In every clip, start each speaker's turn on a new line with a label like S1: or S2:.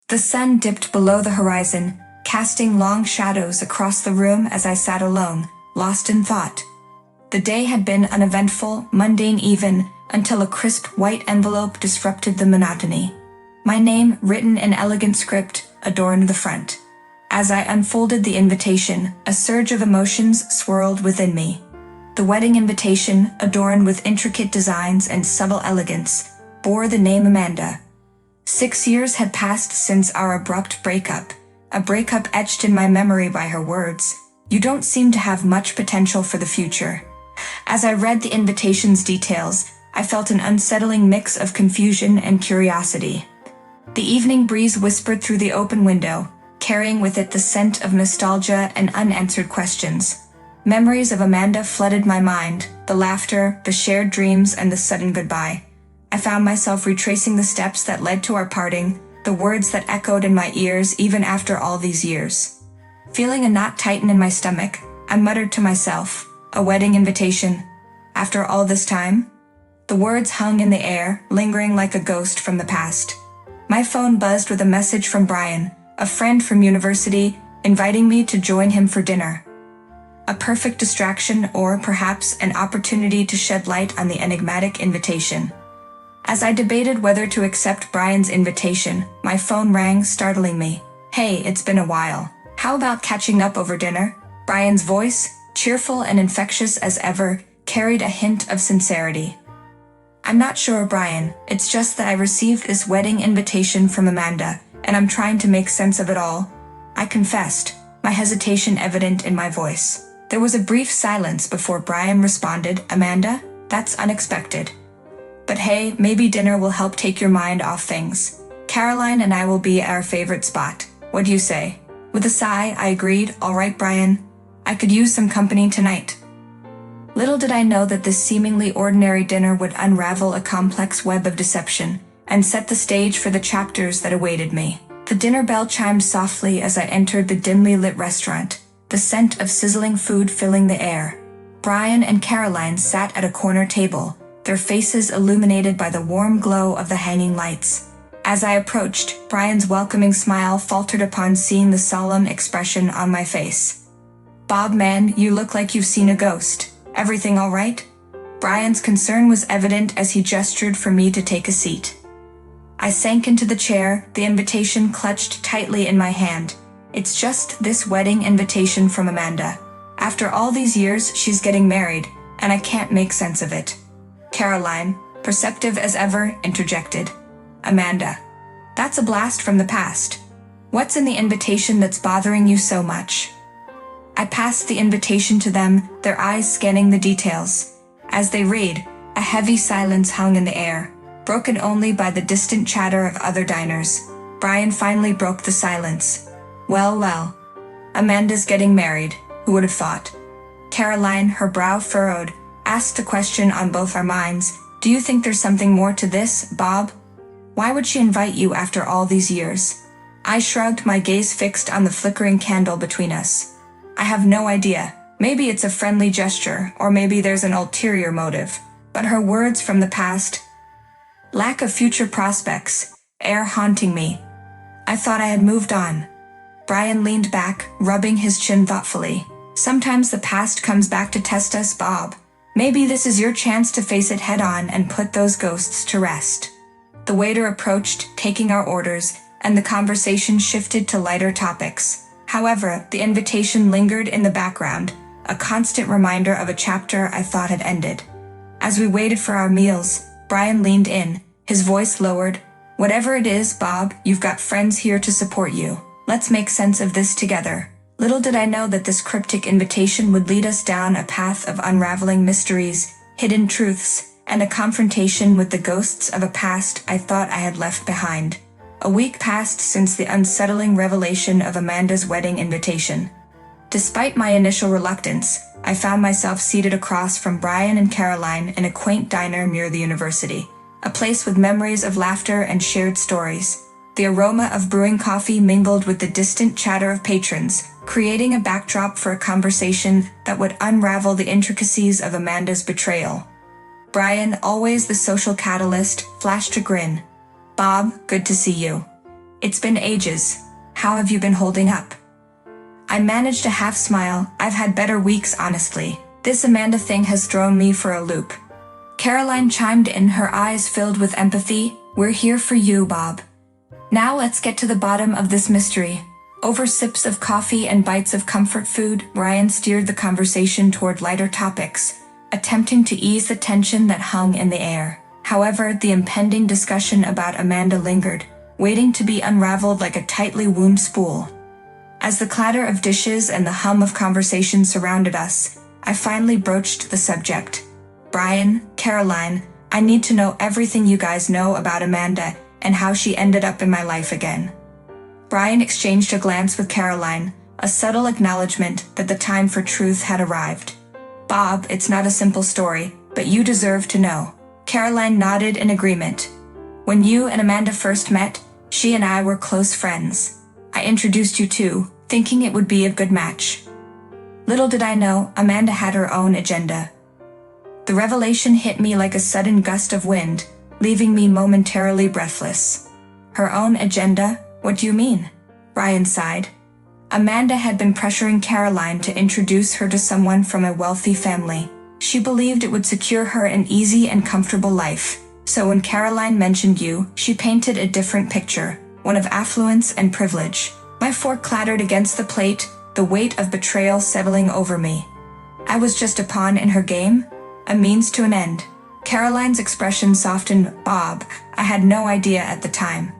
S1: The sun dipped below the horizon, casting long shadows across the room as I sat alone, lost in thought. The day had been uneventful, mundane even, until a crisp white envelope disrupted the monotony. My name, written in elegant script, adorned the front. As I unfolded the invitation, a surge of emotions swirled within me. The wedding invitation, adorned with intricate designs and subtle elegance, bore the name Amanda. 6 years had passed since our abrupt breakup, a breakup etched in my memory by her words, "You don't seem to have much potential for the future." As I read the invitation's details, I felt an unsettling mix of confusion and curiosity. The evening breeze whispered through the open window, carrying with it the scent of nostalgia and unanswered questions. Memories of Amanda flooded my mind, the laughter, the shared dreams, and the sudden goodbye. I found myself retracing the steps that led to our parting, the words that echoed in my ears even after all these years. Feeling a knot tighten in my stomach, I muttered to myself, "A wedding invitation. After all this time?" The words hung in the air, lingering like a ghost from the past. My phone buzzed with a message from Brian, a friend from university, inviting me to join him for dinner. A perfect distraction, or perhaps an opportunity to shed light on the enigmatic invitation. As I debated whether to accept Brian's invitation, my phone rang, startling me. "Hey, it's been a while. How about catching up over dinner?" Brian's voice, cheerful and infectious as ever, carried a hint of sincerity. "I'm not sure, Brian. It's just that I received this wedding invitation from Amanda, and I'm trying to make sense of it all," I confessed, my hesitation evident in my voice. There was a brief silence before Brian responded, "Amanda? That's unexpected. But hey, maybe dinner will help take your mind off things. Caroline and I will be at our favorite spot. What do you say?" With a sigh, I agreed, "All right, Brian. I could use some company tonight." Little did I know that this seemingly ordinary dinner would unravel a complex web of deception and set the stage for the chapters that awaited me. The dinner bell chimed softly as I entered the dimly lit restaurant, the scent of sizzling food filling the air. Brian and Caroline sat at a corner table, their faces illuminated by the warm glow of the hanging lights. As I approached, Brian's welcoming smile faltered upon seeing the solemn expression on my face. "Bob, man, you look like you've seen a ghost. Everything all right?" Brian's concern was evident as he gestured for me to take a seat. I sank into the chair, the invitation clutched tightly in my hand. "It's just this wedding invitation from Amanda. After all these years, she's getting married, and I can't make sense of it." Caroline, perceptive as ever, interjected. "Amanda, that's a blast from the past. What's in the invitation that's bothering you so much?" I passed the invitation to them, their eyes scanning the details. As they read, a heavy silence hung in the air, broken only by the distant chatter of other diners. Brian finally broke the silence. Well, Amanda's getting married. Who would have thought?" Caroline, her brow furrowed, asked the question on both our minds. "Do you think there's something more to this, Bob? Why would she invite you after all these years?" I shrugged, my gaze fixed on the flickering candle between us. "I have no idea. Maybe it's a friendly gesture, or maybe there's an ulterior motive." But her words from the past, lack of future prospects, air haunting me. I thought I had moved on. Brian leaned back, rubbing his chin thoughtfully. "Sometimes the past comes back to test us, Bob. Maybe this is your chance to face it head-on and put those ghosts to rest." The waiter approached, taking our orders, and the conversation shifted to lighter topics. However, the invitation lingered in the background, a constant reminder of a chapter I thought had ended. As we waited for our meals, Brian leaned in, his voice lowered. "Whatever it is, Bob, you've got friends here to support you. Let's make sense of this together." Little did I know that this cryptic invitation would lead us down a path of unraveling mysteries, hidden truths, and a confrontation with the ghosts of a past I thought I had left behind. A week passed since the unsettling revelation of Amanda's wedding invitation. Despite my initial reluctance, I found myself seated across from Brian and Caroline in a quaint diner near the university, a place with memories of laughter and shared stories. The aroma of brewing coffee mingled with the distant chatter of patrons, creating a backdrop for a conversation that would unravel the intricacies of Amanda's betrayal. Brian, always the social catalyst, flashed a grin. "Bob, good to see you. It's been ages. How have you been holding up? I managed a half smile. I've had better weeks, honestly. This Amanda thing has thrown me for a loop. Caroline chimed in, her eyes filled with empathy. We're here for you, Bob. Now let's get to the bottom of this mystery. Over sips of coffee and bites of comfort food, Brian steered the conversation toward lighter topics, attempting to ease the tension that hung in the air. However, the impending discussion about Amanda lingered, waiting to be unraveled like a tightly wound spool. As the clatter of dishes and the hum of conversation surrounded us, I finally broached the subject. Brian, Caroline, I need to know everything you guys know about Amanda and how she ended up in my life again. Brian exchanged a glance with Caroline, a subtle acknowledgement that the time for truth had arrived. Bob, it's not a simple story, but you deserve to know. Caroline nodded in agreement. When you and Amanda first met, she and I were close friends. I introduced you two, thinking it would be a good match. Little did I know, Amanda had her own agenda. The revelation hit me like a sudden gust of wind, leaving me momentarily breathless. Her own agenda? What do you mean? Brian sighed. Amanda had been pressuring Caroline to introduce her to someone from a wealthy family. She believed it would secure her an easy and comfortable life. So when Caroline mentioned you, she painted a different picture, one of affluence and privilege. My fork clattered against the plate, the weight of betrayal settling over me. I was just a pawn in her game, a means to an end. Caroline's expression softened. Bob, I had no idea at the time.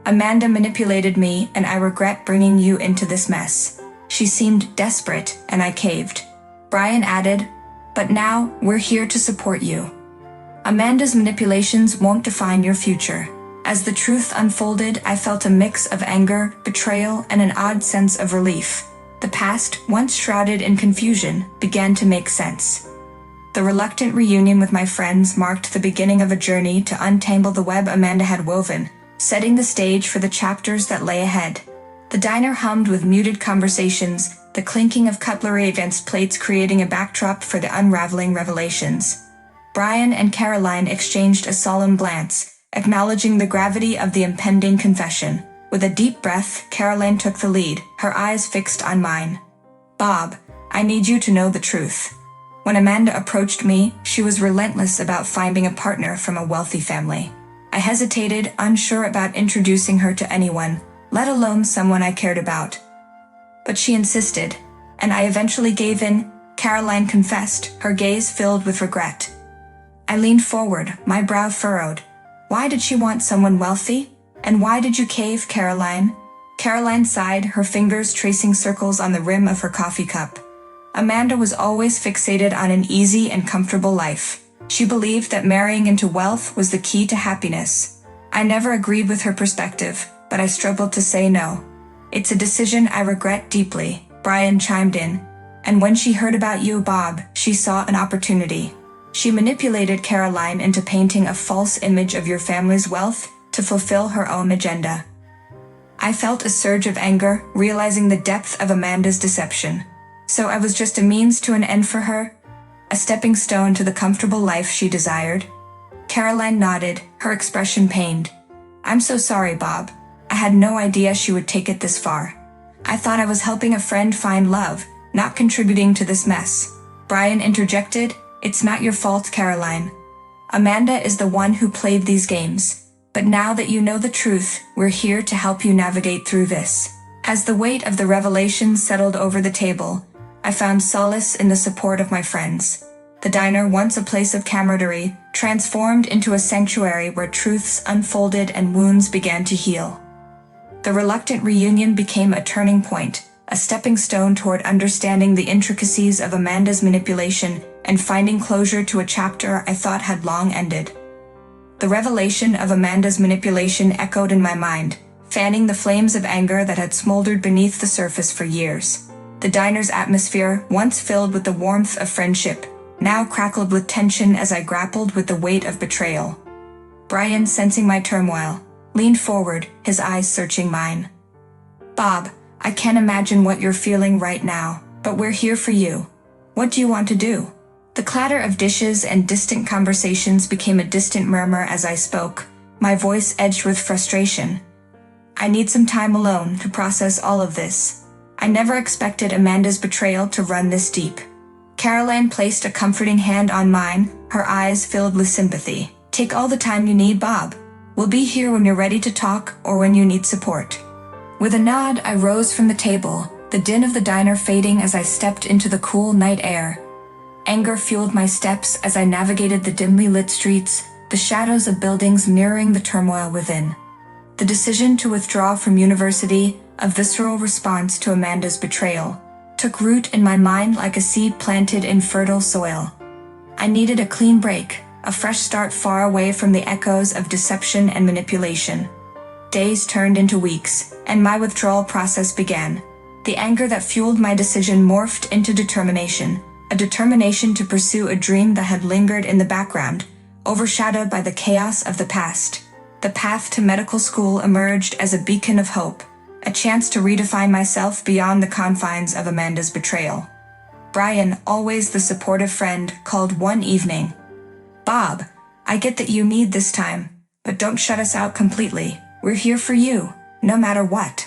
S1: Amanda manipulated me, and I regret bringing you into this mess. She seemed desperate, and I caved. Brian added, but now, we're here to support you. Amanda's manipulations won't define your future. As the truth unfolded, I felt a mix of anger, betrayal, and an odd sense of relief. The past, once shrouded in confusion, began to make sense. The reluctant reunion with my friends marked the beginning of a journey to untangle the web Amanda had woven, setting the stage for the chapters that lay ahead. The diner hummed with muted conversations, the clinking of cutlery against plates creating a backdrop for the unraveling revelations. Brian and Caroline exchanged a solemn glance, acknowledging the gravity of the impending confession. With a deep breath, Caroline took the lead, her eyes fixed on mine. Bob, I need you to know the truth. When Amanda approached me, she was relentless about finding a partner from a wealthy family. I hesitated, unsure about introducing her to anyone, let alone someone I cared about. But she insisted, and I eventually gave in. Caroline confessed, her gaze filled with regret. I leaned forward, my brow furrowed. Why did she want someone wealthy? And why did you cave, Caroline? Caroline sighed, her fingers tracing circles on the rim of her coffee cup. Amanda was always fixated on an easy and comfortable life. She believed that marrying into wealth was the key to happiness. I never agreed with her perspective, but I struggled to say no. It's a decision I regret deeply, Brian chimed in. And when she heard about you, Bob, she saw an opportunity. She manipulated Caroline into painting a false image of your family's wealth to fulfill her own agenda. I felt a surge of anger, realizing the depth of Amanda's deception. So I was just a means to an end for her? A stepping stone to the comfortable life she desired? Caroline nodded, her expression pained. I'm so sorry, Bob. I had no idea she would take it this far. I thought I was helping a friend find love, not contributing to this mess. Brian interjected, It's not your fault, Caroline. Amanda is the one who played these games. But now that you know the truth, we're here to help you navigate through this. As the weight of the revelation settled over the table, I found solace in the support of my friends. The diner, once a place of camaraderie, transformed into a sanctuary where truths unfolded and wounds began to heal. The reluctant reunion became a turning point, a stepping stone toward understanding the intricacies of Amanda's manipulation and finding closure to a chapter I thought had long ended. The revelation of Amanda's manipulation echoed in my mind, fanning the flames of anger that had smoldered beneath the surface for years. The diner's atmosphere, once filled with the warmth of friendship, now crackled with tension as I grappled with the weight of betrayal. Brian, sensing my turmoil, leaned forward, his eyes searching mine. Bob, I can't imagine what you're feeling right now, but we're here for you. What do you want to do? The clatter of dishes and distant conversations became a distant murmur as I spoke, my voice edged with frustration. I need some time alone to process all of this. I never expected Amanda's betrayal to run this deep. Caroline placed a comforting hand on mine, her eyes filled with sympathy. Take all the time you need, Bob. We'll be here when you're ready to talk or when you need support. With a nod, I rose from the table, the din of the diner fading as I stepped into the cool night air. Anger fueled my steps as I navigated the dimly lit streets, the shadows of buildings mirroring the turmoil within. The decision to withdraw from university, a visceral response to Amanda's betrayal, took root in my mind like a seed planted in fertile soil. I needed a clean break, a fresh start far away from the echoes of deception and manipulation. Days turned into weeks, and my withdrawal process began. The anger that fueled my decision morphed into determination, a determination to pursue a dream that had lingered in the background, overshadowed by the chaos of the past. The path to medical school emerged as a beacon of hope, a chance to redefine myself beyond the confines of Amanda's betrayal. Brian, always the supportive friend, called one evening. Bob, I get that you need this time, but don't shut us out completely. We're here for you, no matter what.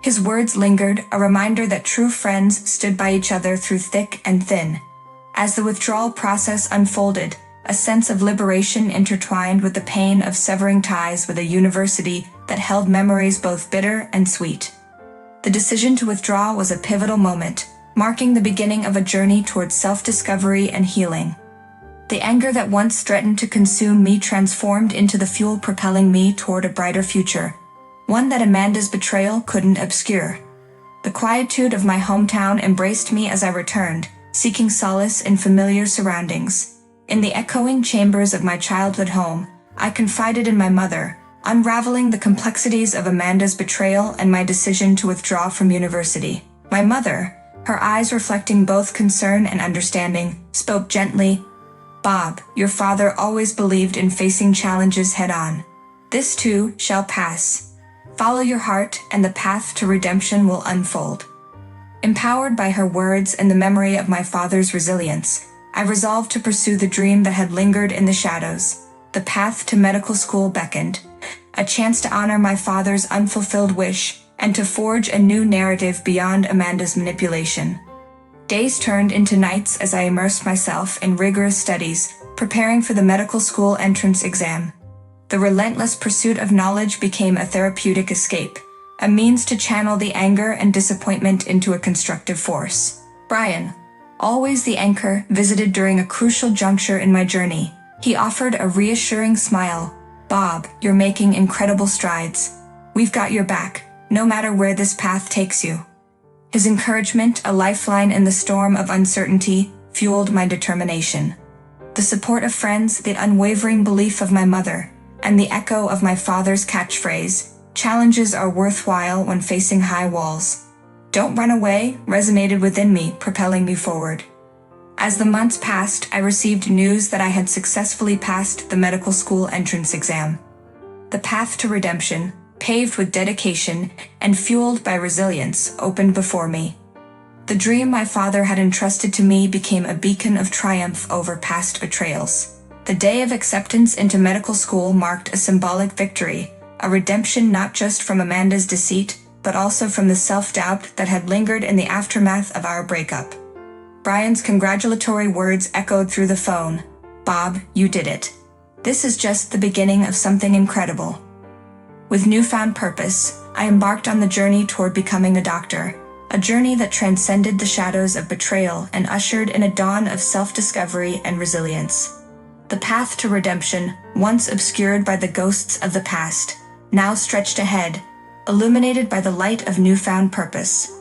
S1: His words lingered, a reminder that true friends stood by each other through thick and thin. As the withdrawal process unfolded, a sense of liberation intertwined with the pain of severing ties with a university that held memories both bitter and sweet. The decision to withdraw was a pivotal moment, marking the beginning of a journey towards self-discovery and healing. The anger that once threatened to consume me transformed into the fuel propelling me toward a brighter future, one that Amanda's betrayal couldn't obscure. The quietude of my hometown embraced me as I returned, seeking solace in familiar surroundings. In the echoing chambers of my childhood home, I confided in my mother, unraveling the complexities of Amanda's betrayal and my decision to withdraw from university. My mother, her eyes reflecting both concern and understanding, spoke gently. Bob, your father always believed in facing challenges head-on. This too shall pass. Follow your heart and the path to redemption will unfold. Empowered by her words and the memory of my father's resilience, I resolved to pursue the dream that had lingered in the shadows. The path to medical school beckoned, a chance to honor my father's unfulfilled wish and to forge a new narrative beyond Amanda's manipulation. Days turned into nights as I immersed myself in rigorous studies, preparing for the medical school entrance exam. The relentless pursuit of knowledge became a therapeutic escape, a means to channel the anger and disappointment into a constructive force. Brian, always the anchor, visited during a crucial juncture in my journey. He offered a reassuring smile. Bob, you're making incredible strides. We've got your back, no matter where this path takes you. His encouragement, a lifeline in the storm of uncertainty, fueled my determination. The support of friends, the unwavering belief of my mother, and the echo of my father's catchphrase, challenges are worthwhile when facing high walls. Don't run away, resonated within me, propelling me forward. As the months passed, I received news that I had successfully passed the medical school entrance exam. The path to redemption, paved with dedication and fueled by resilience, opened before me. The dream my father had entrusted to me became a beacon of triumph over past betrayals. The day of acceptance into medical school marked a symbolic victory, a redemption not just from Amanda's deceit, but also from the self-doubt that had lingered in the aftermath of our breakup. Brian's congratulatory words echoed through the phone. Bob, you did it. This is just the beginning of something incredible. With newfound purpose, I embarked on the journey toward becoming a doctor, a journey that transcended the shadows of betrayal and ushered in a dawn of self-discovery and resilience. The path to redemption, once obscured by the ghosts of the past, now stretched ahead, illuminated by the light of newfound purpose.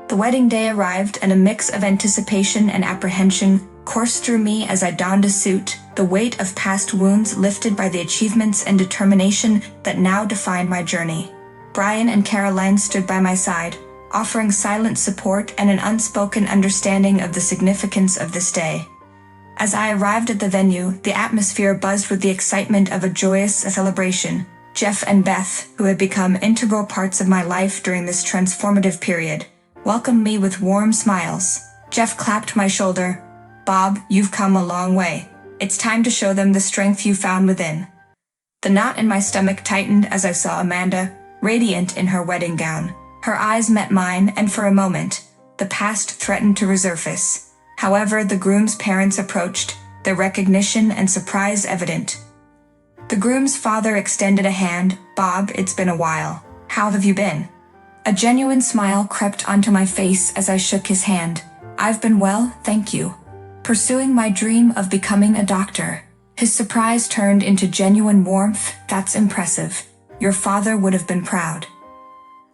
S1: The wedding day arrived, and a mix of anticipation and apprehension coursed through me as I donned a suit, the weight of past wounds lifted by the achievements and determination that now defined my journey. Brian and Caroline stood by my side, offering silent support and an unspoken understanding of the significance of this day. As I arrived at the venue, the atmosphere buzzed with the excitement of a joyous celebration. Jeff and Beth, who had become integral parts of my life during this transformative period, welcomed me with warm smiles. Jeff clapped my shoulder. Bob, you've come a long way. It's time to show them the strength you found within. The knot in my stomach tightened as I saw Amanda, radiant in her wedding gown. Her eyes met mine, and for a moment, the past threatened to resurface. However, the groom's parents approached, their recognition and surprise evident. The groom's father extended a hand. "Bob, it's been a while. How have you been?" A genuine smile crept onto my face as I shook his hand. "I've been well, thank you. Pursuing my dream of becoming a doctor." His surprise turned into genuine warmth. "That's impressive. Your father would have been proud."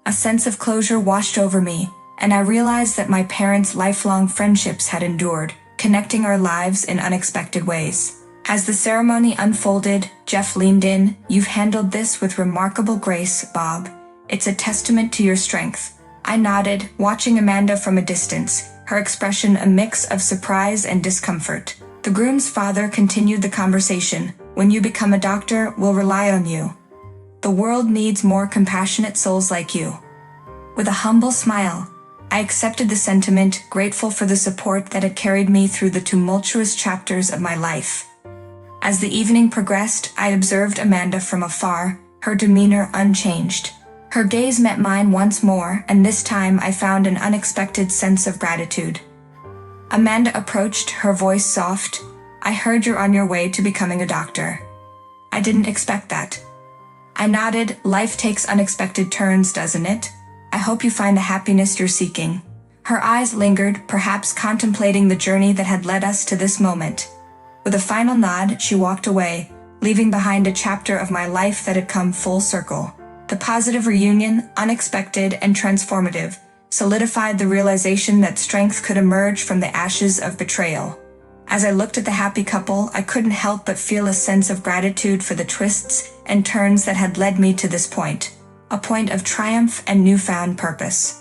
S1: A sense of closure washed over me, and I realized that my parents' lifelong friendships had endured, connecting our lives in unexpected ways. As the ceremony unfolded, Jeff leaned in. "You've handled this with remarkable grace, Bob. It's a testament to your strength." I nodded, watching Amanda from a distance, her expression a mix of surprise and discomfort. The groom's father continued the conversation. "When you become a doctor, we'll rely on you. The world needs more compassionate souls like you." With a humble smile, I accepted the sentiment, grateful for the support that had carried me through the tumultuous chapters of my life. As the evening progressed, I observed Amanda from afar, her demeanor unchanged. Her gaze met mine once more, and this time I found an unexpected sense of gratitude. Amanda approached, her voice soft. "I heard you're on your way to becoming a doctor." "I didn't expect that." I nodded. "Life takes unexpected turns, doesn't it? I hope you find the happiness you're seeking." Her eyes lingered, perhaps contemplating the journey that had led us to this moment. With a final nod, she walked away, leaving behind a chapter of my life that had come full circle. The positive reunion, unexpected and transformative, solidified the realization that strength could emerge from the ashes of betrayal. As I looked at the happy couple, I couldn't help but feel a sense of gratitude for the twists and turns that had led me to this point, a point of triumph and newfound purpose.